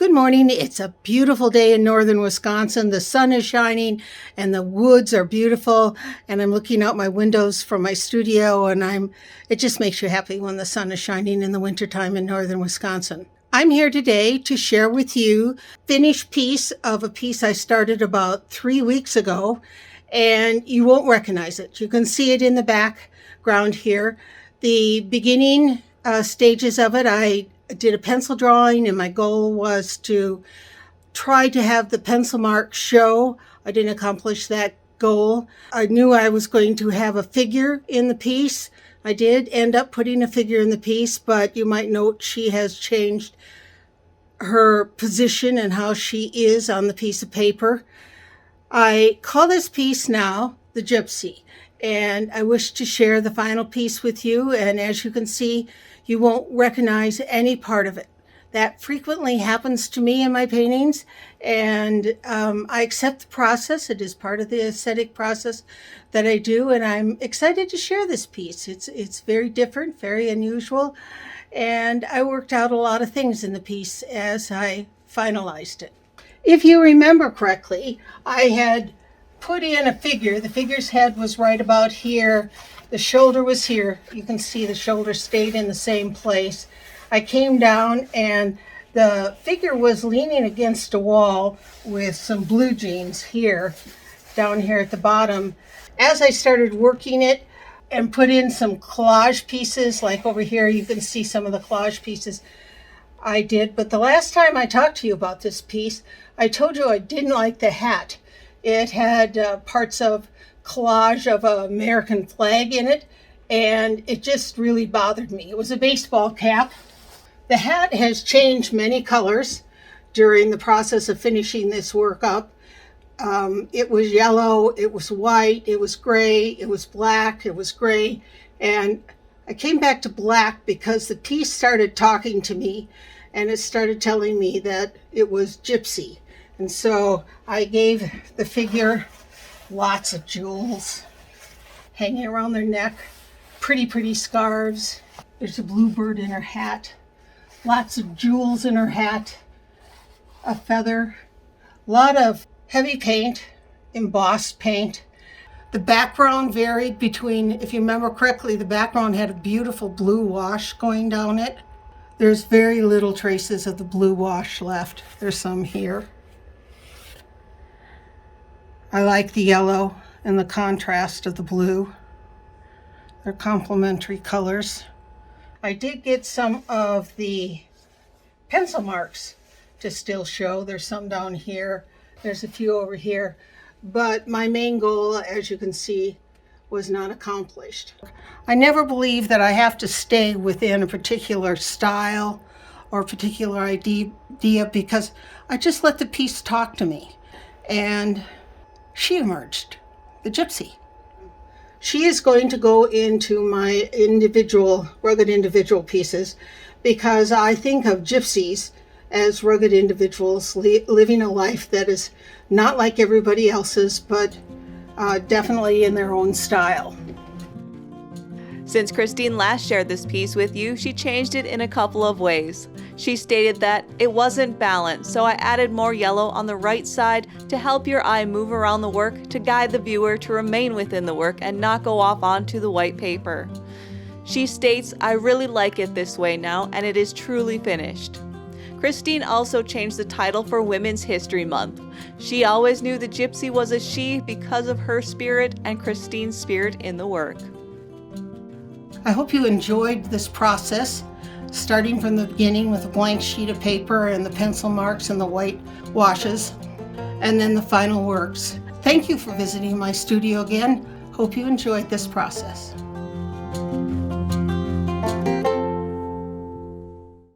Good morning. It's a beautiful day in northern Wisconsin. The sun is shining and the woods are beautiful. And I'm looking out my windows from my studio and it just makes you happy when the sun is shining in the wintertime in northern Wisconsin. I'm here today to share with you finished piece of a piece I started about 3 weeks ago, and you won't recognize it. You can see it in the background here. The beginning stages of it, I did a pencil drawing, and my goal was to try to have the pencil marks show. I didn't accomplish that goal. I knew I was going to have a figure in the piece. I did end up putting a figure in the piece, but you might note she has changed her position and how she is on the piece of paper. I call this piece now the Gypsy, and I wish to share the final piece with you. And as you can see, you won't recognize any part of it. That frequently happens to me in my paintings, and I accept the process. It is part of the aesthetic process that I do, and I'm excited to share this piece. It's very different, very unusual, and I worked out a lot of things in the piece as I finalized it. If you remember correctly, I had put in a figure. The figure's head was right about here. The shoulder was here. You can see the shoulder stayed in the same place. I came down and the figure was leaning against a wall with some blue jeans here, down here at the bottom. As I started working it and put in some collage pieces, like over here, you can see some of the collage pieces I did. But the last time I talked to you about this piece, I told you I didn't like the hat. It had parts of collage of an American flag in it, and it just really bothered me. It was a baseball cap. The hat has changed many colors during the process of finishing this work up. It was yellow, it was white, it was gray, it was black, it was gray, and I came back to black because the piece started talking to me, and it started telling me that it was Gypsy. And so I gave the figure lots of jewels hanging around their neck, pretty scarves. There's a bluebird in her hat, lots of jewels in her hat, a feather, a lot of heavy paint, embossed paint. The background varied between, if you remember correctly, the background had a beautiful blue wash going down it. There's very little traces of the blue wash left. There's some here. I like the yellow and the contrast of the blue. They're complementary colors. I did get some of the pencil marks to still show. There's some down here. There's a few over here. But my main goal, as you can see, was not accomplished. I never believe that I have to stay within a particular style or a particular idea because I just let the piece talk to me. And she emerged, the Gypsy. She is going to go into my rugged individual pieces because I think of gypsies as rugged individuals living a life that is not like everybody else's, but definitely in their own style. Since Christine last shared this piece with you, she changed it in a couple of ways. She stated that it wasn't balanced, so I added more yellow on the right side to help your eye move around the work to guide the viewer to remain within the work and not go off onto the white paper. She states, "I really like it this way now, and it is truly finished." Christine also changed the title for Women's History Month. She always knew the Gypsy was a she because of her spirit and Christine's spirit in the work. I hope you enjoyed this process, starting from the beginning with a blank sheet of paper and the pencil marks and the white washes, and then the final works. Thank you for visiting my studio again. Hope you enjoyed this process.